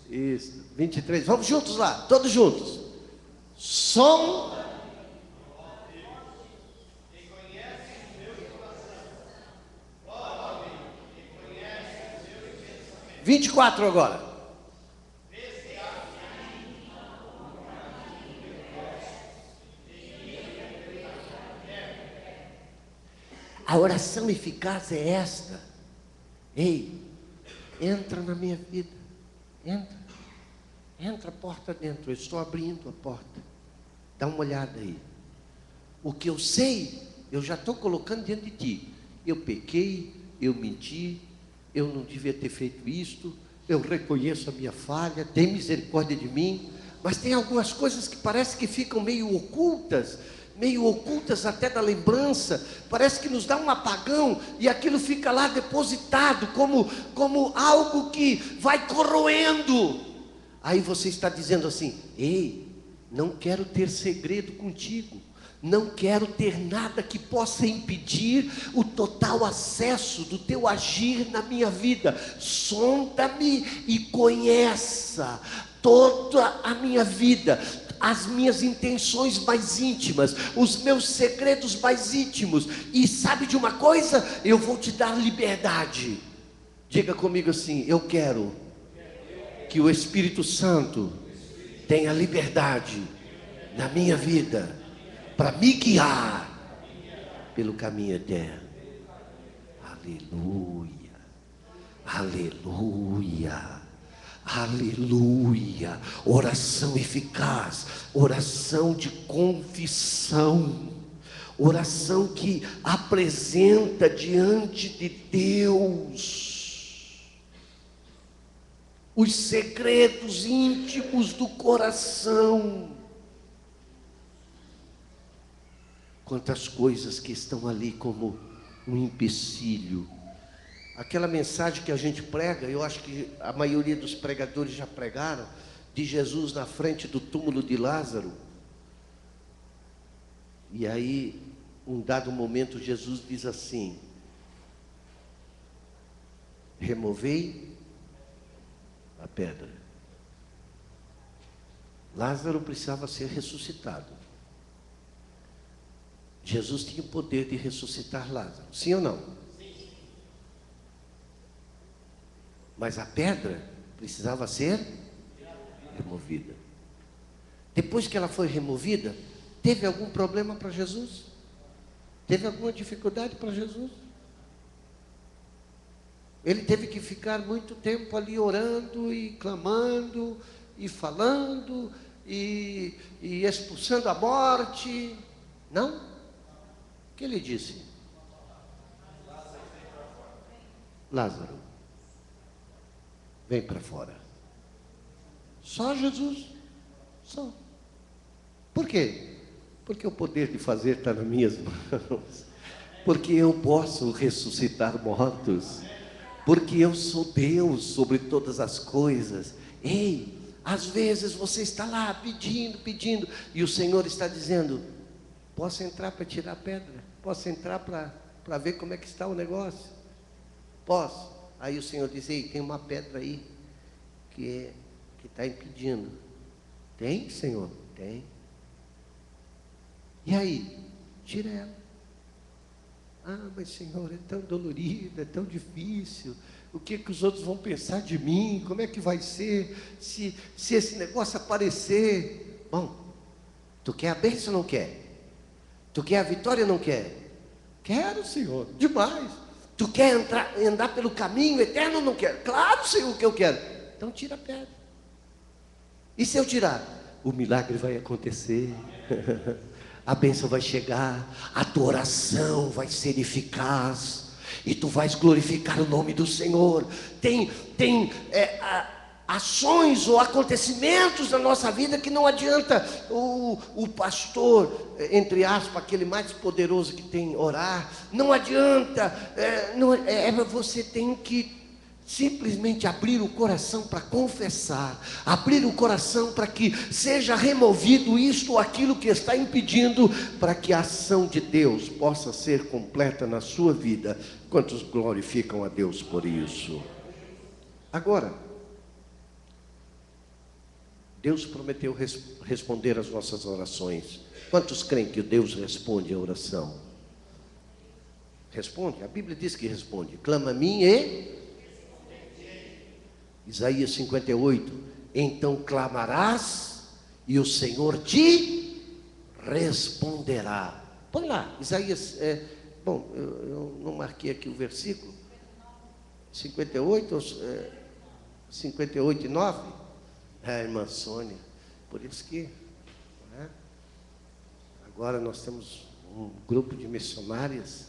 Isso, 23. Vamos juntos lá, todos juntos. Som. 24 agora. A oração eficaz é esta. Ei, entra na minha vida. Entra a porta dentro. Eu estou abrindo a porta. Dá uma olhada aí. O que eu sei, eu já estou colocando diante de ti. Eu pequei, eu menti, eu não devia ter feito isto, eu reconheço a minha falha, tem misericórdia de mim, mas tem algumas coisas que parece que ficam meio ocultas até da lembrança, parece que nos dá um apagão, e aquilo fica lá depositado, como algo que vai corroendo. Aí você está dizendo assim: ei, não quero ter segredo contigo, não quero ter nada que possa impedir o total acesso do teu agir na minha vida. Sonda-me e conheça toda a minha vida, as minhas intenções mais íntimas, os meus segredos mais íntimos. E sabe de uma coisa? Eu vou te dar liberdade. Diga comigo assim: eu quero que o Espírito Santo tenha liberdade na minha vida, para me guiar pelo caminho eterno. Aleluia, aleluia, aleluia. Oração eficaz, oração de confissão, oração que apresenta diante de Deus os segredos íntimos do coração. Quantas coisas que estão ali como um empecilho. Aquela mensagem que a gente prega, eu acho que a maioria dos pregadores já pregaram, de Jesus na frente do túmulo de Lázaro. E aí, um dado momento, Jesus diz assim: removei a pedra. Lázaro precisava ser ressuscitado. Jesus tinha o poder de ressuscitar Lázaro, sim ou não? Sim. Mas a pedra precisava ser removida. Depois que ela foi removida, teve algum problema para Jesus? Teve alguma dificuldade para Jesus? Ele teve que ficar muito tempo ali orando e clamando e falando e expulsando a morte? Não? O que ele disse? Lázaro, vem para fora. Só Jesus. Só. Por quê? Porque o poder de fazer está nas minhas mãos. Porque eu posso ressuscitar mortos. Porque eu sou Deus sobre todas as coisas. Ei, às vezes você está lá pedindo, e o Senhor está dizendo: posso entrar para tirar a pedra? Posso entrar para ver como é que está o negócio? Posso. Aí o Senhor diz: ei, tem uma pedra aí que está impedindo. Tem, Senhor? Tem. E aí? Tira ela. Ah, mas Senhor, é tão dolorido, é tão difícil. O que os outros vão pensar de mim? Como é que vai ser se esse negócio aparecer? Bom, tu quer a bênção ou não quer? Tu quer a vitória ou não quer? Quero, Senhor, demais. Tu quer andar pelo caminho eterno ou não quer? Claro, Senhor, que eu quero. Então tira a pedra. E se eu tirar? O milagre vai acontecer. a bênção vai chegar, a tua oração vai ser eficaz, e tu vais glorificar o nome do Senhor. Tem ações ou acontecimentos na nossa vida que não adianta o pastor, entre aspas, aquele mais poderoso que tem, orar. Não adianta, você tem que simplesmente abrir o coração para confessar, abrir o coração para que seja removido isto ou aquilo que está impedindo, para que a ação de Deus possa ser completa na sua vida. Quantos glorificam a Deus por isso? Agora, Deus prometeu responder às nossas orações. Quantos creem que Deus responde a oração? Responde, a Bíblia diz que responde. Clama a mim e... Isaías 58, então clamarás e o Senhor te responderá. Põe lá, Isaías, eu não marquei aqui o versículo, 58, 58 e 9, irmã Sônia, por isso que, agora nós temos um grupo de missionárias.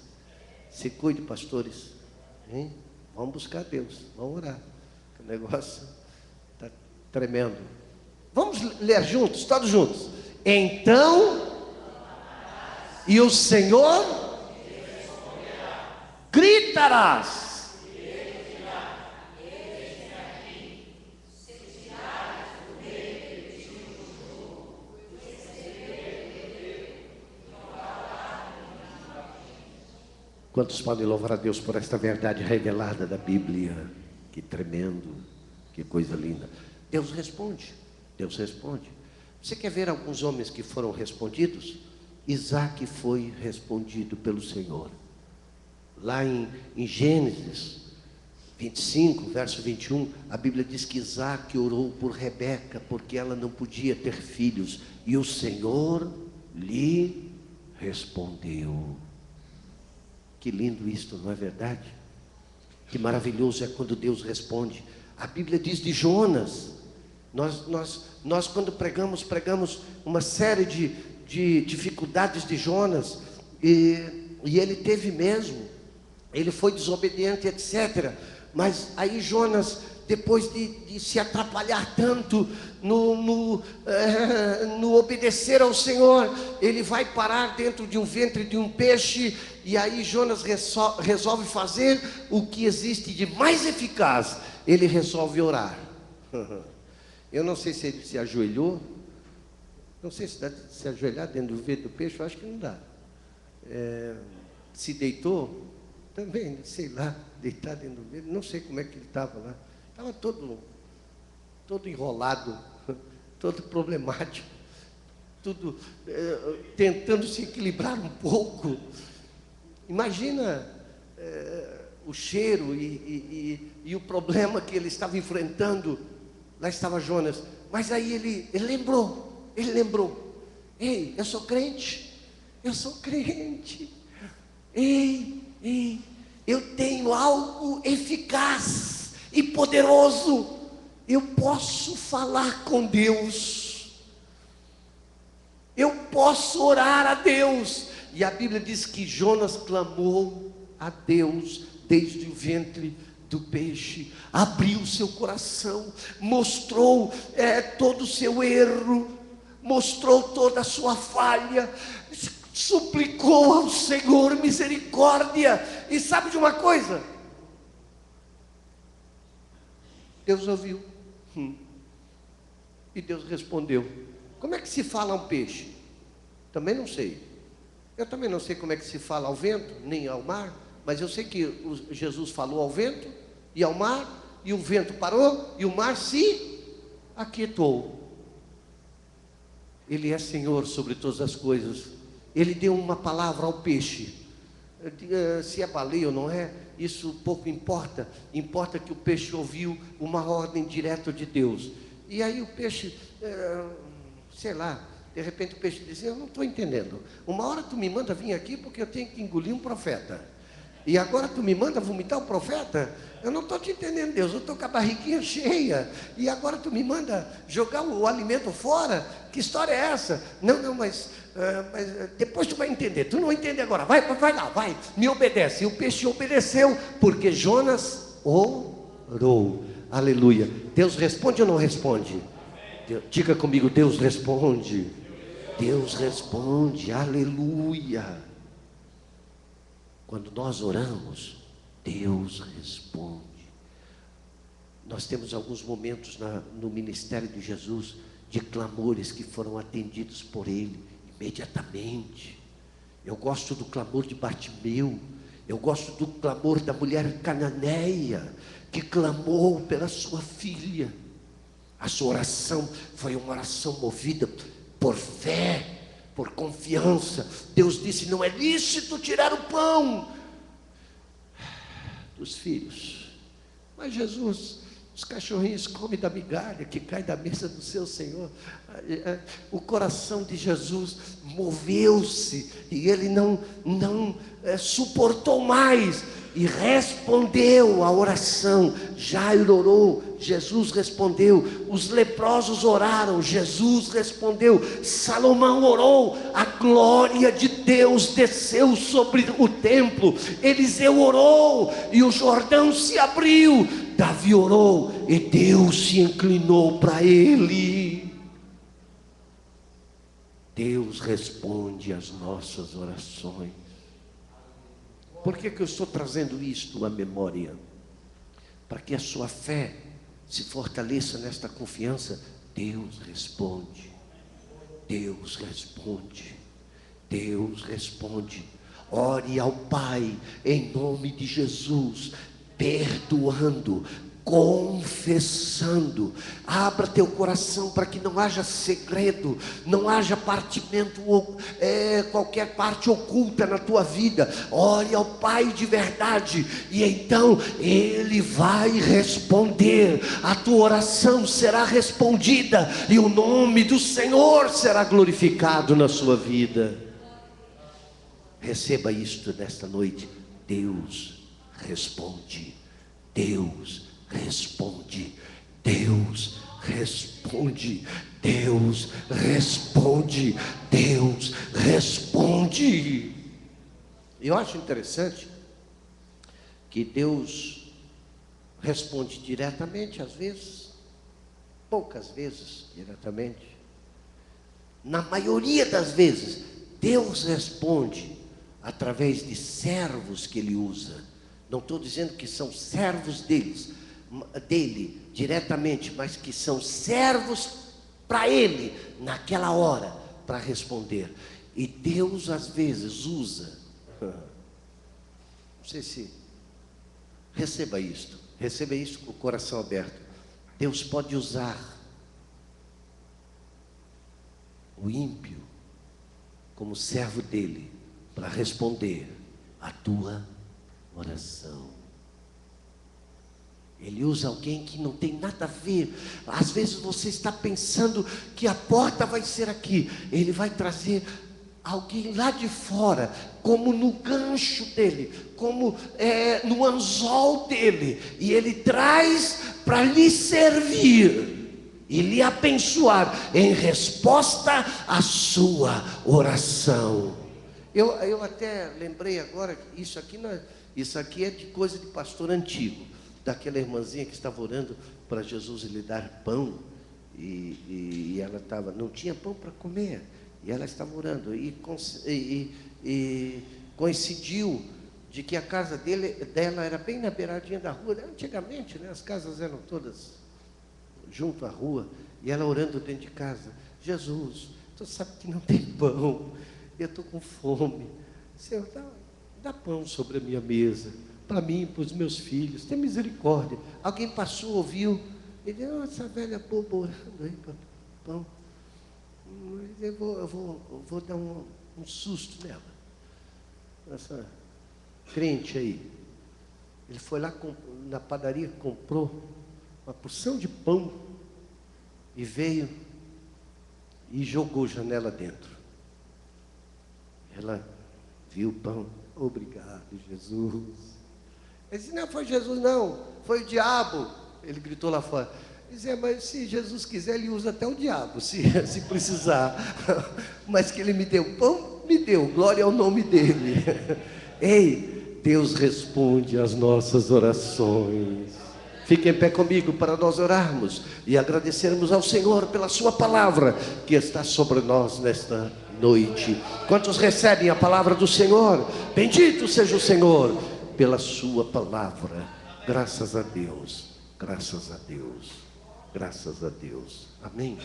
Se cuide, pastores, hein? Vamos buscar Deus, vamos orar. O negócio está tremendo. Vamos ler juntos, todos juntos. Então, e o Senhor gritarás. Quantos podem louvar a Deus por esta verdade revelada da Bíblia? Que tremendo, que coisa linda. Deus responde, Deus responde. Você quer ver alguns homens que foram respondidos? Isaac foi respondido pelo Senhor. Lá em Gênesis 25, verso 21, a Bíblia diz que Isaac orou por Rebeca, porque ela não podia ter filhos, e o Senhor lhe respondeu. Que lindo isto, não é verdade? Que maravilhoso é quando Deus responde. A Bíblia diz de Jonas. Nós quando pregamos uma série de dificuldades de Jonas, e ele teve mesmo, ele foi desobediente, etc. Mas aí Jonas, depois de se atrapalhar tanto no obedecer ao Senhor, ele vai parar dentro de um ventre de um peixe. E aí Jonas resolve fazer o que existe de mais eficaz. Ele resolve orar. Eu não sei se ele se ajoelhou. Não sei se dá de se ajoelhar dentro do ventre do peixe. Eu acho que não dá. Se deitou, também, sei lá, deitado dentro do ventre. Não sei como é que ele estava lá. Estava todo enrolado, todo problemático, tudo tentando se equilibrar um pouco. Imagina o cheiro e o problema que ele estava enfrentando. Lá estava Jonas. Mas aí ele lembrou. Ei, eu sou crente. Ei, eu tenho algo eficaz e poderoso. Eu posso falar com Deus. Eu posso orar a Deus. E a Bíblia diz que Jonas clamou a Deus desde o ventre do peixe, abriu seu coração, mostrou todo o seu erro, mostrou toda a sua falha, suplicou ao Senhor misericórdia. E sabe de uma coisa? Deus ouviu. E Deus respondeu. Como é que se fala a um peixe? Também não sei. Eu também não sei como é que se fala ao vento, nem ao mar, mas eu sei que Jesus falou ao vento e ao mar, e o vento parou, e o mar se aquietou. Ele é Senhor sobre todas as coisas. Ele deu uma palavra ao peixe. Se é baleia ou não é, isso pouco importa. Importa que o peixe ouviu uma ordem direta de Deus. E aí o peixe, sei lá, de repente o peixe diz: eu não estou entendendo. Uma hora tu me manda vir aqui porque eu tenho que engolir um profeta. E agora tu me manda vomitar o profeta? Eu não estou te entendendo, Deus. Eu estou com a barriguinha cheia. E agora tu me manda jogar o alimento fora? Que história é essa? Não, mas depois tu vai entender. Tu não entende agora. Vai lá, vai. Me obedece. E o peixe obedeceu, porque Jonas orou. Aleluia. Deus responde ou não responde? Diga comigo, Deus responde. Deus responde. Aleluia. Quando nós oramos, Deus responde. Nós temos alguns momentos no ministério de Jesus de clamores que foram atendidos por Ele imediatamente. Eu gosto do clamor de Bartimeu. Eu gosto do clamor da mulher cananeia que clamou pela sua filha. A sua oração foi uma oração movida por fé, por confiança. Deus disse: não é lícito tirar o pão dos filhos. Mas Jesus, os cachorrinhos comem da migalha que cai da mesa do seu Senhor. O coração de Jesus moveu-se e ele não suportou mais e respondeu à oração. Jairo orou, Jesus respondeu. Os leprosos oraram, Jesus respondeu. Salomão orou, a glória de Deus desceu sobre o templo. Eliseu orou e o Jordão se abriu. Davi orou e Deus se inclinou para ele. Deus responde às nossas orações. Por que eu estou trazendo isto à memória? Para que a sua fé se fortaleça nesta confiança. Deus responde. Deus responde. Deus responde. Ore ao Pai em nome de Jesus, perdoando, confessando. Abra teu coração para que não haja segredo, não haja partimento, qualquer parte oculta na tua vida. Ore ao Pai de verdade e então Ele vai responder. A tua oração será respondida e o nome do Senhor será glorificado na sua vida. Receba isto nesta noite. Deus responde. Deus responde. Deus responde. Deus responde. Deus responde. Eu acho interessante que Deus responde diretamente às vezes, poucas vezes diretamente. Na maioria das vezes, Deus responde através de servos que Ele usa. Não estou dizendo que são servos dele diretamente, mas que são servos para Ele naquela hora para responder. E Deus às vezes usa, não sei se receba isto com o coração aberto. Deus pode usar o ímpio como servo dele para responder a tua oração. Ele usa alguém que não tem nada a ver. Às vezes você está pensando que a porta vai ser aqui. Ele vai trazer alguém lá de fora, como no gancho dele, como no anzol dele, e ele traz para lhe servir e lhe abençoar em resposta à sua oração. Eu até lembrei agora que isso aqui é de coisa de pastor antigo, daquela irmãzinha que estava orando para Jesus lhe dar pão, e ela não tinha pão para comer, e ela estava orando, e coincidiu de que a casa dela era bem na beiradinha da rua. Antigamente, né, as casas eram todas junto à rua, e ela orando dentro de casa: Jesus, tu sabe que não tem pão, eu estou com fome, Senhor, dá pão sobre a minha mesa, para mim e para os meus filhos, tem misericórdia. Alguém passou, ouviu, e disse: essa velha boba orando aí para pão, eu vou dar um susto nela, essa crente aí. Ele foi lá na padaria, comprou uma porção de pão e veio e jogou janela dentro. Ela viu o pão, Obrigado, Jesus. Ele disse, não foi Jesus não, foi o diabo. Ele gritou lá fora. Ele disse, mas se Jesus quiser, ele usa até o diabo, se precisar. Mas que ele me deu pão, me deu, glória ao nome dele. Ei, Deus responde às nossas orações. Fique em pé comigo para nós orarmos e agradecermos ao Senhor pela sua palavra que está sobre nós nesta noite. Quantos recebem a palavra do Senhor? Bendito seja o Senhor pela sua palavra. Graças a Deus, graças a Deus, graças a Deus. Amém,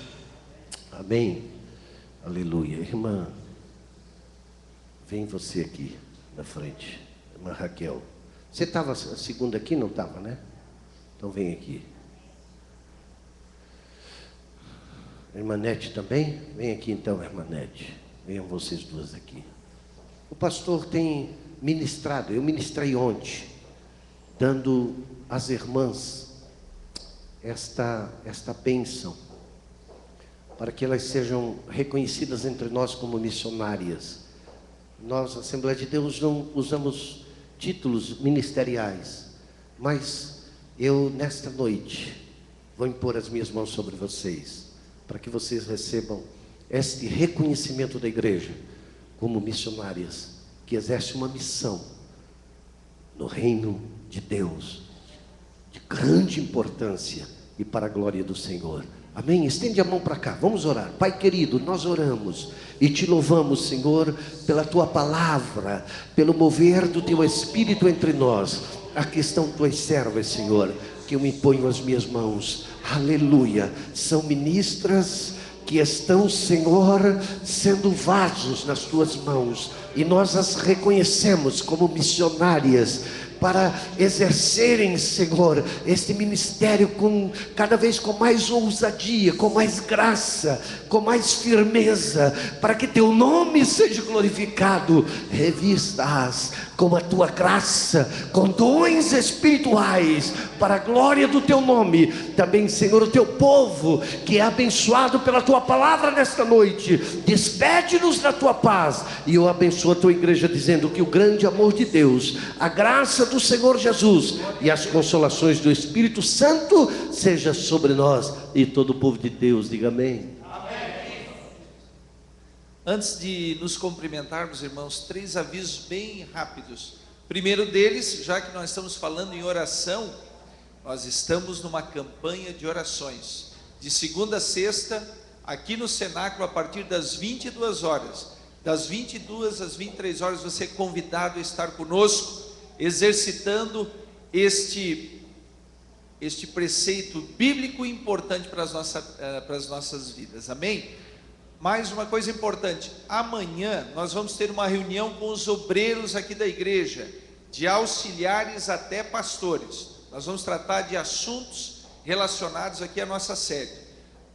amém, aleluia. Irmã, vem você aqui na frente, irmã Raquel. Você estava a segunda aqui, não estava, né? Então vem aqui. Irmã Nete também? Vem aqui então, irmã Nete. Venham vocês duas aqui. O pastor tem ministrado, eu ministrei ontem, dando às irmãs esta bênção, para que elas sejam reconhecidas entre nós como missionárias. Nós, Assembleia de Deus, não usamos títulos ministeriais, mas eu, nesta noite, vou impor as minhas mãos sobre vocês, para que vocês recebam este reconhecimento da igreja como missionárias, que exercem uma missão no reino de Deus, de grande importância e para a glória do Senhor. Amém? Estende a mão para cá, vamos orar. Pai querido, nós oramos e te louvamos, Senhor, pela tua palavra, pelo mover do teu Espírito entre nós. Aqui estão tuas servas, Senhor, que eu imponho as minhas mãos. Aleluia. São ministras que estão, Senhor, sendo vasos nas tuas mãos, e nós as reconhecemos como missionárias, para exercerem, Senhor, este ministério cada vez com mais ousadia, com mais graça, com mais firmeza, para que teu nome seja glorificado. Revista-as com a tua graça, com dons espirituais, para a glória do teu nome. Também, Senhor, o teu povo, que é abençoado pela tua palavra nesta noite, despede-nos da tua paz, e eu abençoo a tua igreja, dizendo que o grande amor de Deus, a graça do Senhor Jesus e as consolações do Espírito Santo seja sobre nós, e todo o povo de Deus diga amém. Amém. Antes de nos cumprimentarmos, irmãos, 3 avisos bem rápidos. Primeiro deles, já que nós estamos falando em oração, nós estamos numa campanha de orações, de segunda a sexta, aqui no cenáculo, a partir das 22 horas, das 22 às 23 horas, você é convidado a estar conosco, exercitando este preceito bíblico importante para as nossas vidas, amém? Mais uma coisa importante, amanhã nós vamos ter uma reunião com os obreiros aqui da igreja, de auxiliares até pastores. Nós vamos tratar de assuntos relacionados aqui à nossa sede.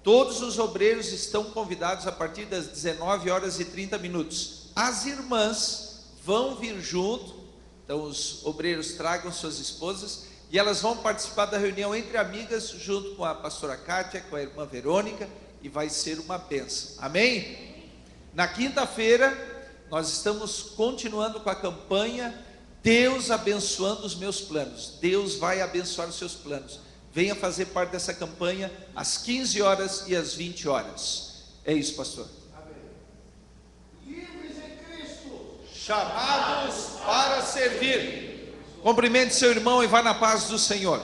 Todos os obreiros estão convidados a partir das 19 horas e 30 minutos. As irmãs vão vir junto. Então os obreiros tragam suas esposas e elas vão participar da reunião entre amigas, junto com a pastora Kátia, com a irmã Verônica, e vai ser uma bênção, amém? Na quinta-feira, nós estamos continuando com a campanha Deus abençoando os meus planos. Deus vai abençoar os seus planos. Venha fazer parte dessa campanha às 15 horas e às 20 horas. É isso, pastor. Chamados para servir. Cumprimente seu irmão e vá na paz do Senhor.